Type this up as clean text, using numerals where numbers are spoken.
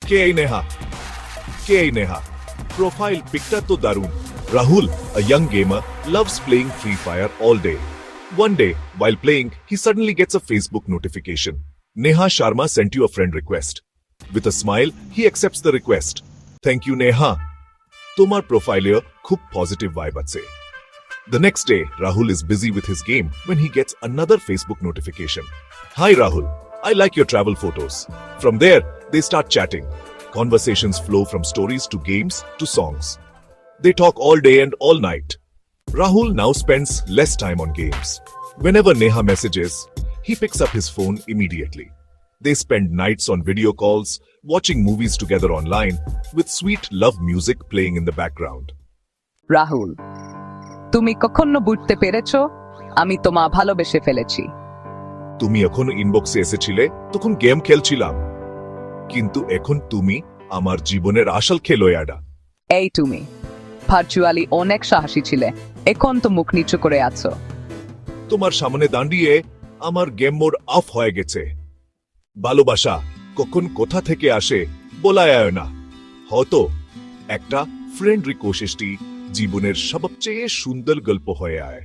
কে এই নেহা? কে এই Neha? Profile picture to darun. Rahul, a young gamer, loves playing Free Fire all day. One day, while playing, he suddenly gets a Facebook notification. Neha Sharma sent you a friend request. With a smile, he accepts the request. Thank you, Neha. Tomar profile khub positive vibe atse. The next day, Rahul is busy with his game when he gets another Facebook notification. Hi Rahul, I like your travel photos. From there, they start chatting. Conversations flow from stories to games to songs. They talk all day and all night. Rahul now spends less time on games. Whenever Neha messages, he picks up his phone immediately. They spend nights on video calls, watching movies together online, with sweet love music playing in the background. Rahul, তুমি কখনো বুঝতে পেরেছো আমি তোমা ভালোবেসে ফেলেছি। তুমি এখন ইনবক্সে এসেছিলে তখন গেম খেলছিলাম, কিন্তু এখন তুমি আমার জীবনের আসল খেলোয়াড়া। এই তুমি ভার্চুয়ালি অনেক সাহসী ছিলে, এখন তো মুখ নিচু করে আছো। তোমার সামনে দাঁড়িয়ে আমার গেম মোড অফ হয়ে গেছে। ভালোবাসা কখন কোথা থেকে আসে বলা যায় না, হয়তো একটা ফ্রেন্ড রিকোয়েস্টই জীবনের সবচেয়ে সুন্দর গল্প হয়ে আয়।